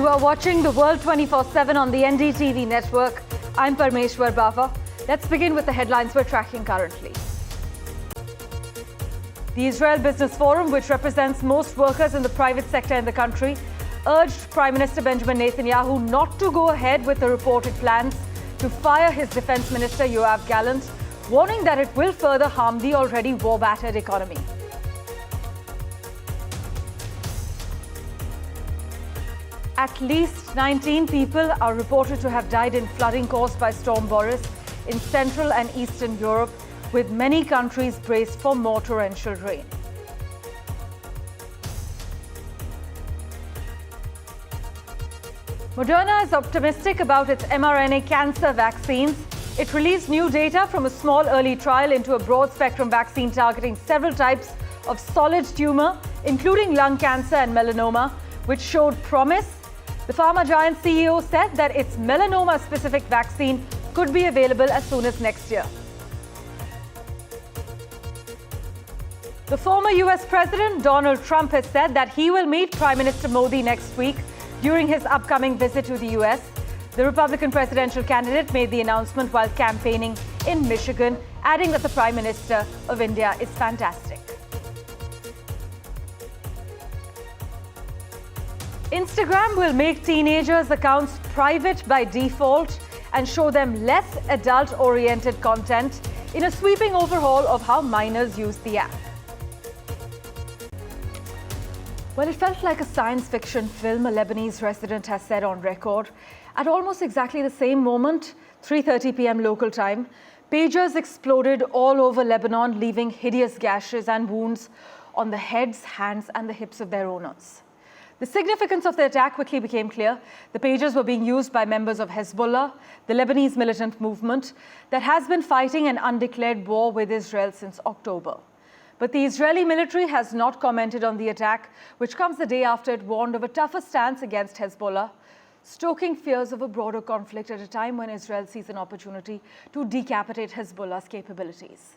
are watching the World 24/7 on the NDTV network. I'm Parmeshwar Bawa. Let's begin with the headlines we're tracking currently. The Israel Business Forum, which represents most workers in the private sector in the country, urged Prime Minister Benjamin Netanyahu not to go ahead with the reported plans to fire his Defense Minister Yoav Gallant, warning that it will further harm the already war-battered economy. At least 19 people are reported to have died in flooding caused by Storm Boris in Central and Eastern Europe, with many countries braced for more torrential rain. Moderna is optimistic about its mRNA cancer vaccines. It released new data from a small early trial into a broad-spectrum vaccine targeting several types of solid tumor, including lung cancer and melanoma, which showed promise. The pharma giant CEO said that its melanoma-specific vaccine could be available as soon as next year. The former US President Donald Trump has said that he will meet Prime Minister Modi next week during his upcoming visit to the US. The Republican presidential candidate made the announcement while campaigning in Michigan, adding that the Prime Minister of India is fantastic. Instagram will make teenagers' accounts private by default and show them less adult-oriented content in a sweeping overhaul of how minors use the app. Well, it felt like a science fiction film, a Lebanese resident has said on record. At almost exactly the same moment, 3:30 p.m. local time, pagers exploded all over Lebanon, leaving hideous gashes and wounds on the heads, hands, and the hips of their owners. The significance of the attack quickly became clear. The pagers were being used by members of Hezbollah, the Lebanese militant movement that has been fighting an undeclared war with Israel since October. But the Israeli military has not commented on the attack, which comes the day after it warned of a tougher stance against Hezbollah, stoking fears of a broader conflict at a time when Israel sees an opportunity to decapitate Hezbollah's capabilities.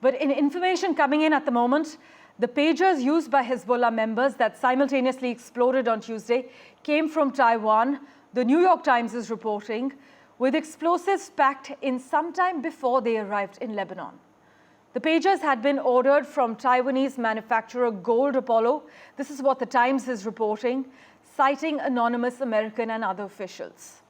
But in information coming in at the moment, the pagers used by Hezbollah members that simultaneously exploded on Tuesday came from Taiwan, the New York Times is reporting, with explosives packed in sometime before they arrived in Lebanon. The pagers had been ordered from Taiwanese manufacturer Gold Apollo. This is what the Times is reporting, citing anonymous American and other officials.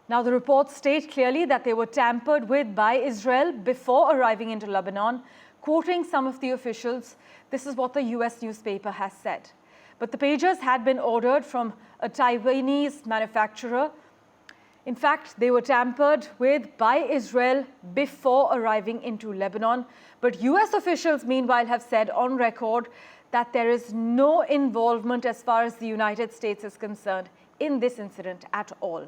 Now, the reports state clearly that they were tampered with by Israel before arriving into Lebanon. Quoting some of the officials, this is what the US newspaper has said. But the pagers had been ordered from a Taiwanese manufacturer. In fact, they were tampered with by Israel before arriving into Lebanon. But US officials, meanwhile, have said on record that there is no involvement as far as the United States is concerned in this incident at all.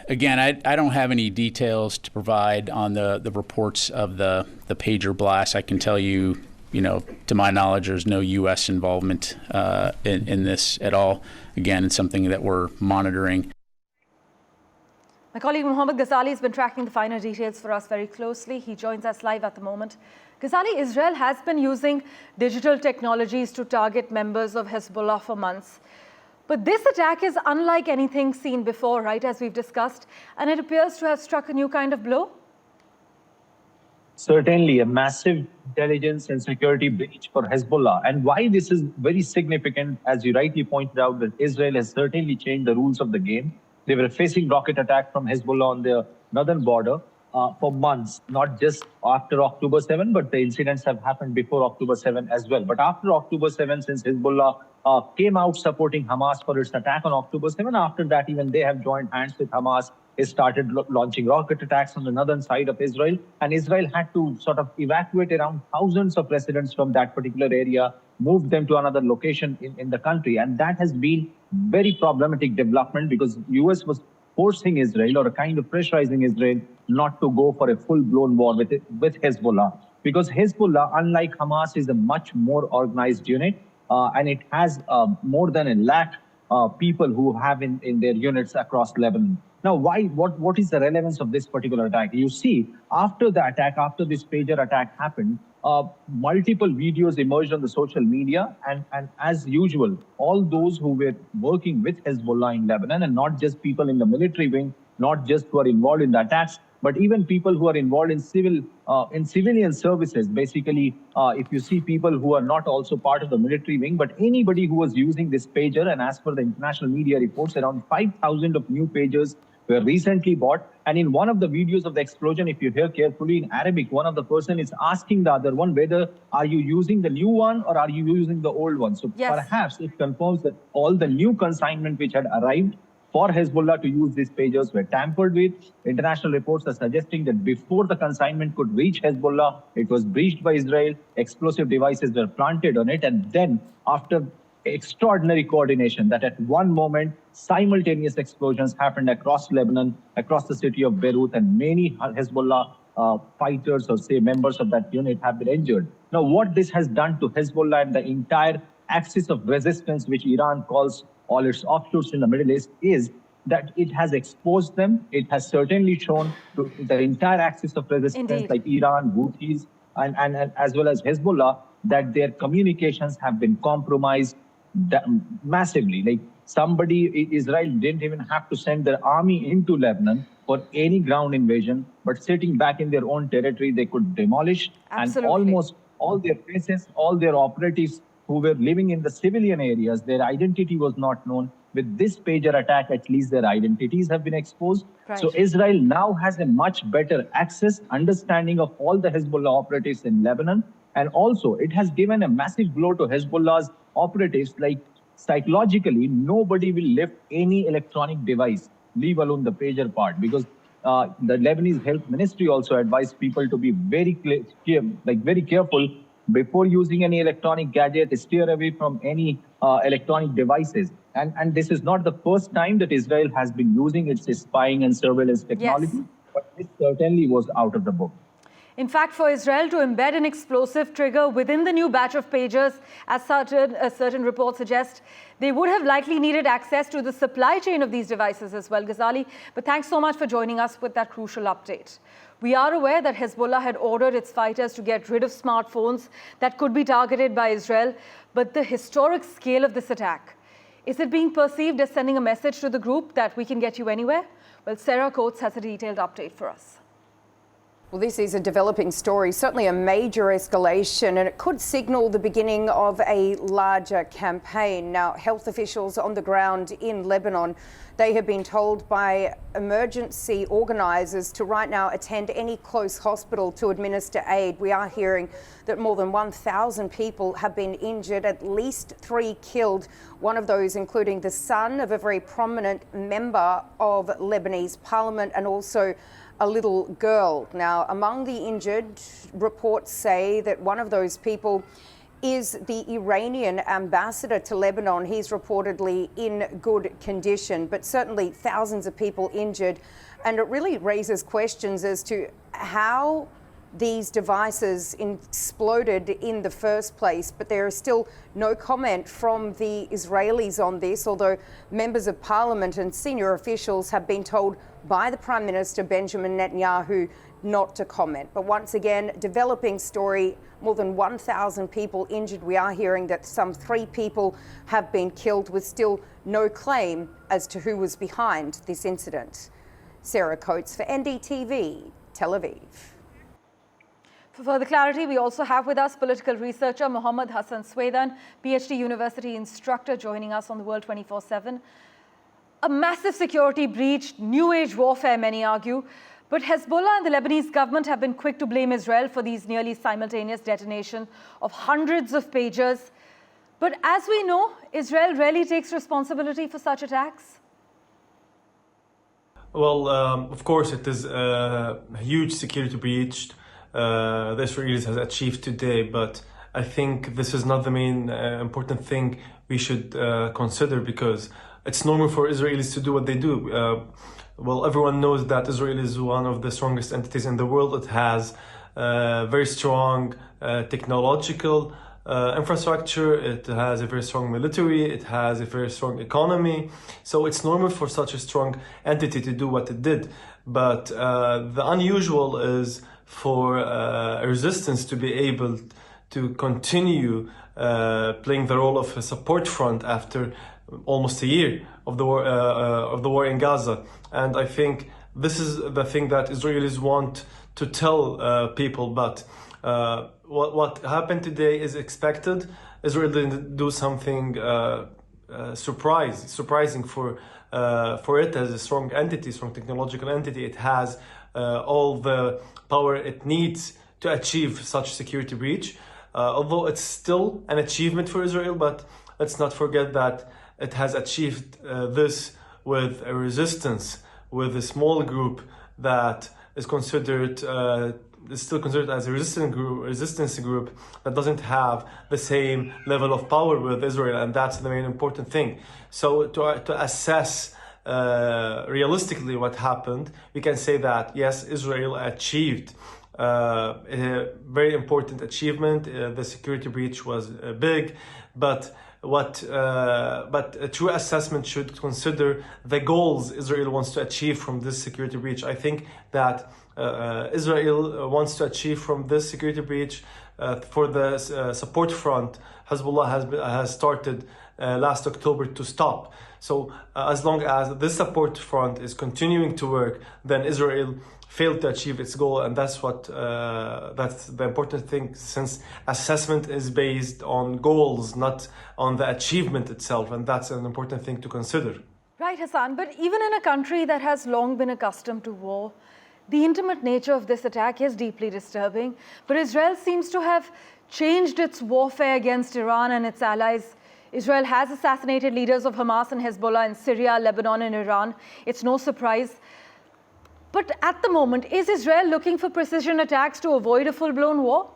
Again, I don't have any details to provide on the reports of the pager blast. I can tell you, to my knowledge, there's no U.S. involvement in this at all. Again, it's something that we're monitoring. My colleague Mohammed Ghazali has been tracking the finer details for us very closely. He joins us live at the moment. Ghazali, Israel has been using digital technologies to target members of Hezbollah for months. But this attack is unlike anything seen before, right, as we've discussed, and it appears to have struck a new kind of blow. Certainly a massive intelligence and security breach for Hezbollah. And why this is very significant, as you rightly pointed out, that Israel has certainly changed the rules of the game. They were facing rocket attack from Hezbollah on their northern border for months, not just after October 7, but the incidents have happened before October 7 as well. But after October 7, since Hezbollah came out supporting Hamas for its attack on October 7, after that, even they have joined hands with Hamas. They started launching rocket attacks on the northern side of Israel, and Israel had to sort of evacuate around thousands of residents from that particular area, move them to another location in the country. And that has been very problematic development because US was forcing Israel, or a kind of pressurizing Israel, not to go for a full-blown war with Hezbollah. Because Hezbollah, unlike Hamas, is a much more organized unit, and it has more than 1 lakh people who have in their units across Lebanon. Now, what is the relevance of this particular attack? You see, after the attack, after this pager attack happened, multiple videos emerged on the social media. And as usual, all those who were working with Hezbollah in Lebanon, and not just people in the military wing, not just who are involved in the attacks, but even people who are involved in civilian services. Basically, if you see people who are not also part of the military wing, but anybody who was using this pager, and as per the international media reports, around 5,000 of new pagers were recently bought. And in one of the videos of the explosion, if you hear carefully in Arabic, one of the person is asking the other one whether are you using the new one or are you using the old one. So perhaps it confirms that all the new consignment which had arrived for Hezbollah to use these pagers were tampered with. International reports are suggesting that before the consignment could reach Hezbollah, it was breached by Israel, explosive devices were planted on it, and then after extraordinary coordination, that at one moment, simultaneous explosions happened across Lebanon, across the city of Beirut, and many Hezbollah fighters or say members of that unit have been injured. Now, what this has done to Hezbollah and the entire axis of resistance, which Iran calls all its offshoots in the Middle East, is that it has exposed them. It has certainly shown to the entire axis of resistance, like Iran, Houthis, and as well as Hezbollah, that their communications have been compromised massively. Like Israel didn't even have to send their army into Lebanon for any ground invasion, but sitting back in their own territory, they could demolish. And almost all their bases, all their operatives who were living in the civilian areas, their identity was not known. With this pager attack, at least their identities have been exposed. Right. So Israel now has a much better access, understanding of all the Hezbollah operatives in Lebanon. And also, it has given a massive blow to Hezbollah's operatives. Like psychologically, nobody will lift any electronic device, leave alone the pager part, because the Lebanese Health Ministry also advised people to be very careful before using any electronic gadget, steer away from any electronic devices. And this is not the first time that Israel has been using its spying and surveillance technology, but this certainly was out of the book. In fact, for Israel to embed an explosive trigger within the new batch of pagers, as certain reports suggest, they would have likely needed access to the supply chain of these devices as well, Ghazali. But thanks so much for joining us with that crucial update. We are aware that Hezbollah had ordered its fighters to get rid of smartphones that could be targeted by Israel, but the historic scale of this attack, is it being perceived as sending a message to the group that we can get you anywhere? Well, Sarah Coates has a detailed update for us. Well, this is a developing story, certainly a major escalation, and it could signal the beginning of a larger campaign. Now, health officials on the ground in Lebanon, they have been told by emergency organisers to right now attend any close hospital to administer aid. We are hearing that more than 1,000 people have been injured, at least 3 killed, one of those including the son of a very prominent member of Lebanese parliament and also a little girl. Now, among the injured, reports say that one of those people is the Iranian ambassador to Lebanon. He's reportedly in good condition, but certainly thousands of people injured. And it really raises questions as to how these devices exploded in the first place, but there is still no comment from the Israelis on this, although members of parliament and senior officials have been told by the Prime Minister Benjamin Netanyahu not to comment. But once again, developing story, more than 1,000 people injured. We are hearing that some 3 people have been killed, with still no claim as to who was behind this incident. Sarah Coates for NDTV, Tel Aviv. For further clarity, we also have with us political researcher Mohammed Hassan Swedan, PhD university instructor, joining us on the World 24/7. A massive security breach, new age warfare, many argue. But Hezbollah and the Lebanese government have been quick to blame Israel for these nearly simultaneous detonation of hundreds of pagers. But as we know, Israel rarely takes responsibility for such attacks. Well, of course, it is a huge security breach the Israelis has achieved today, but I think this is not the main important thing we should consider, because it's normal for Israelis to do what they do. Well, everyone knows that Israel is one of the strongest entities in the world. It has very strong technological infrastructure. It has a very strong military. It has a very strong economy. So it's normal for such a strong entity to do what it did. But the unusual is for a resistance to be able to continue playing the role of a support front after almost a year of the war in Gaza. And I think this is the thing that Israelis want to tell people. But what happened today is expected. Israel didn't do something surprising for it as a strong entity, strong technological entity. It has all the power it needs to achieve such security breach. Although it's still an achievement for Israel, but let's not forget that it has achieved this with a resistance, with a small group that is considered is still considered as a resistance group that doesn't have the same level of power with Israel, and that's the main important thing. So to assess realistically what happened, we can say that yes, Israel achieved a very important achievement. The security breach was big, but a true assessment should consider the goals Israel wants to achieve from this security breach. I think that Israel wants to achieve from this security breach for the support front Hezbollah has started last October to stop. So as long as this support front is continuing to work, then Israel failed to achieve its goal, and that's the important thing, since assessment is based on goals, not on the achievement itself, and that's an important thing to consider. Right, Hassan, but even in a country that has long been accustomed to war, the intimate nature of this attack is deeply disturbing. But Israel seems to have changed its warfare against Iran and its allies. Israel has assassinated leaders of Hamas and Hezbollah in Syria, Lebanon, and Iran. It's no surprise. But at the moment, is Israel looking for precision attacks to avoid a full-blown war?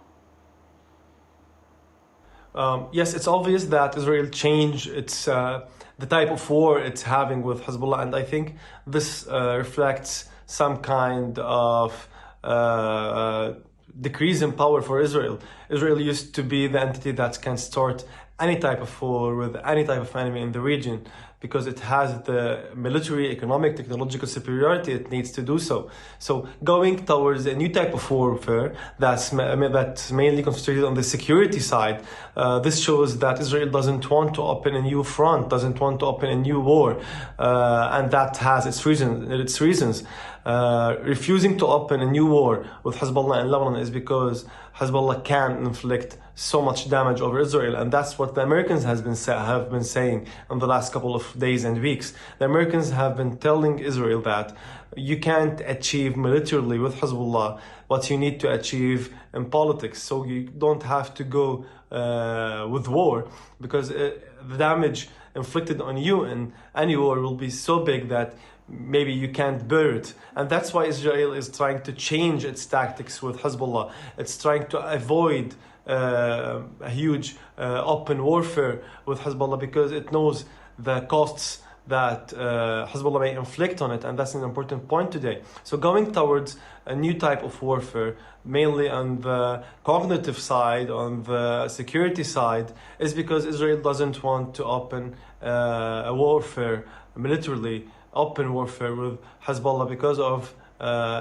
Yes, it's obvious that Israel changed its the type of war it's having with Hezbollah, and I think this reflects some kind of decrease in power for Israel. Israel used to be the entity that can start any type of war with any type of enemy in the region, because it has the military, economic, technological superiority it needs to do so. So going towards a new type of warfare that's mainly concentrated on the security side, this shows that Israel doesn't want to open a new front, doesn't want to open a new war, and that has its reasons. Refusing to open a new war with Hezbollah in Lebanon is because Hezbollah can inflict so much damage over Israel, and that's what the Americans have been saying in the last couple of days and weeks. The Americans have been telling Israel that you can't achieve militarily with Hezbollah what you need to achieve in politics, so you don't have to go with war, because the damage inflicted on you in any war will be so big that maybe you can't bear it. And that's why Israel is trying to change its tactics with Hezbollah. It's trying to avoid a huge open warfare with Hezbollah, because it knows the costs that Hezbollah may inflict on it, and that's an important point today. So going towards a new type of warfare, mainly on the cognitive side, on the security side, is because Israel doesn't want to open a warfare militarily, open warfare with Hezbollah, because of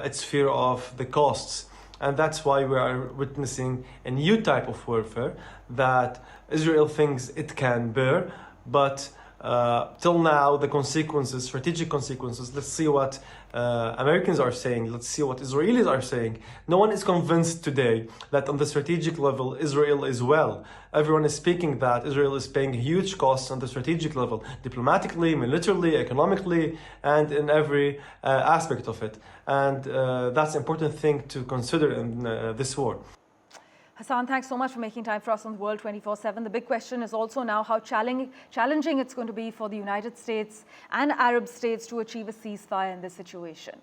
its fear of the costs. And that's why we are witnessing a new type of warfare that Israel thinks it can bear, but till now, the consequences, strategic consequences, let's see what Americans are saying, let's see what Israelis are saying. No one is convinced today that on the strategic level, Israel is well. Everyone is speaking that Israel is paying huge costs on the strategic level, diplomatically, militarily, economically, and in every aspect of it. And that's an important thing to consider in this war. Hassan, thanks so much for making time for us on World 24/7. The big question is also now how challenging it's going to be for the United States and Arab states to achieve a ceasefire in this situation.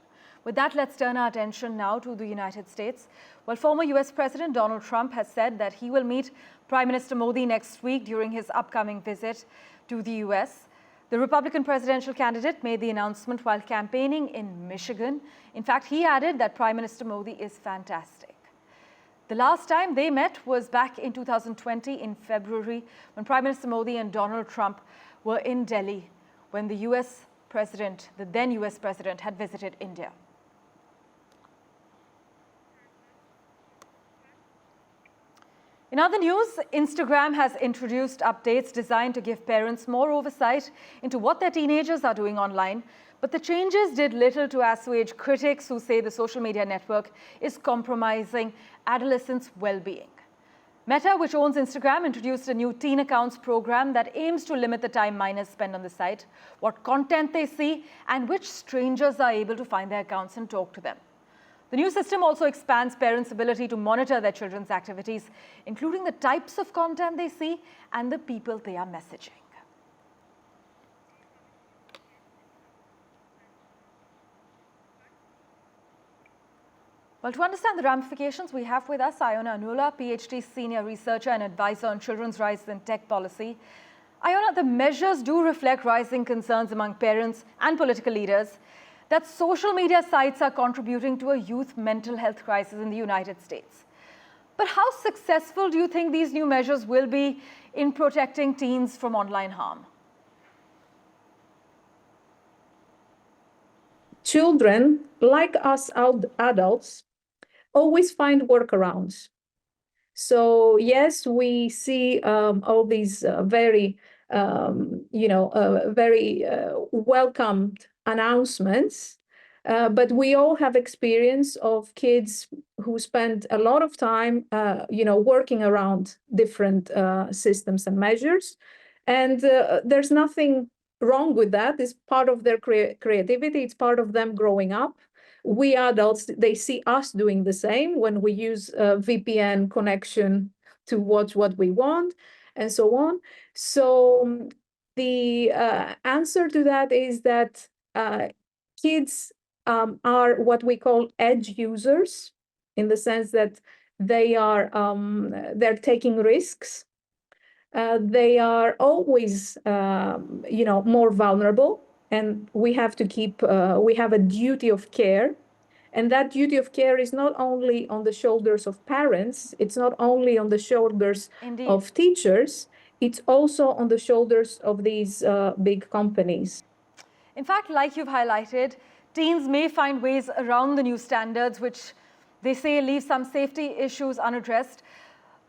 With that, let's turn our attention now to the United States. Well, former US President Donald Trump has said that he will meet Prime Minister Modi next week during his upcoming visit to the US. The Republican presidential candidate made the announcement while campaigning in Michigan. In fact, he added that Prime Minister Modi is fantastic. The last time they met was back in 2020 in February, when Prime Minister Modi and Donald Trump were in Delhi when the then US President, had visited India. In other news, Instagram has introduced updates designed to give parents more oversight into what their teenagers are doing online. But the changes did little to assuage critics who say the social media network is compromising adolescents' well-being. Meta, which owns Instagram, introduced a new teen accounts program that aims to limit the time minors spend on the site, what content they see, and which strangers are able to find their accounts and talk to them. The new system also expands parents' ability to monitor their children's activities, including the types of content they see and the people they are messaging. Well, to understand the ramifications, we have with us Iona Anula, PhD senior researcher and advisor on children's rights and tech policy. Iona, the measures do reflect rising concerns among parents and political leaders that social media sites are contributing to a youth mental health crisis in the United States. But how successful do you think these new measures will be in protecting teens from online harm? Children, like us adults, always find workarounds. So yes, we see all these very welcomed announcements, but we all have experience of kids who spend a lot of time, working around different systems and measures, and there's nothing wrong with that. It's part of their creativity. It's part of them growing up. We adults, they see us doing the same when we use a VPN connection to watch what we want and so on. So the answer to that is that kids are what we call edge users, in the sense that they are they're taking risks. They are always more vulnerable. And we have to keep, we have a duty of care. And that duty of care is not only on the shoulders of parents, it's not only on the shoulders Indeed. of teachers, it's also on the shoulders of these big companies. In fact, like you've highlighted, teens may find ways around the new standards, which they say leave some safety issues unaddressed.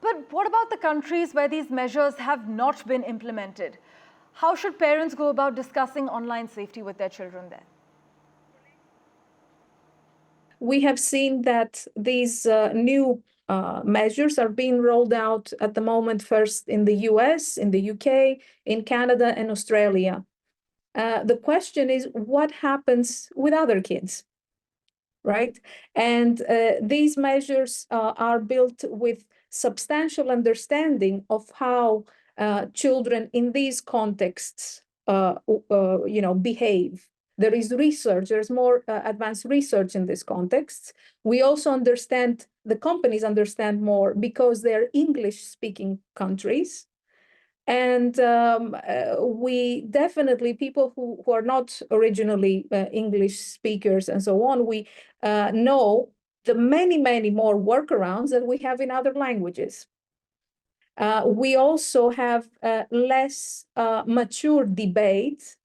But what about the countries where these measures have not been implemented? How should parents go about discussing online safety with their children there? We have seen that these new measures are being rolled out at the moment, first in the US, in the UK, in Canada, and Australia. The question is, what happens with other kids, right? And these measures are built with substantial understanding of how children in these contexts, behave. There is research, there's more advanced research in this context. We also understand, the companies understand more because they're English-speaking countries. And we definitely, people who are not originally English speakers and so on, we know the many, many more workarounds that we have in other languages. We also have less mature debate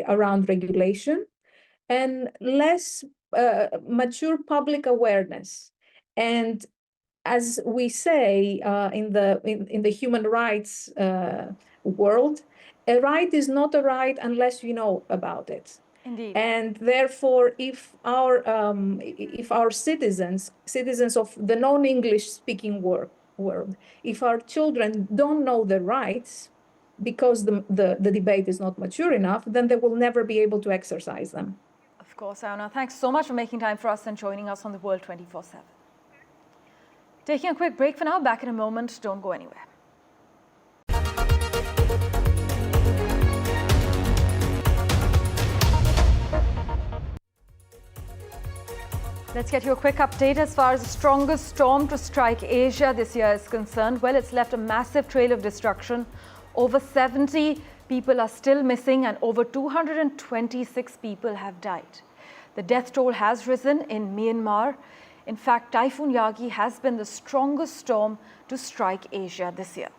around regulation and less mature public awareness. And as we say in the human rights world, a right is not a right unless you know about it. Indeed. And therefore, if our citizens of the non-English speaking world, if our children don't know their rights because the debate is not mature enough, then they will never be able to exercise them. Of course, Iona. Thanks so much for making time for us and joining us on The World 24/7. Taking a quick break for now. Back in a moment. Don't go anywhere. Let's get you a quick update as far as the strongest storm to strike Asia this year is concerned. Well, it's left a massive trail of destruction. Over 70 people are still missing and over 226 people have died. The death toll has risen in Myanmar. In fact, Typhoon Yagi has been the strongest storm to strike Asia this year.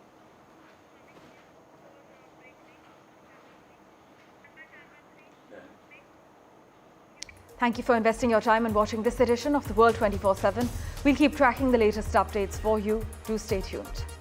Thank you for investing your time and watching this edition of The World 24/7. We'll keep tracking the latest updates for you. Do stay tuned.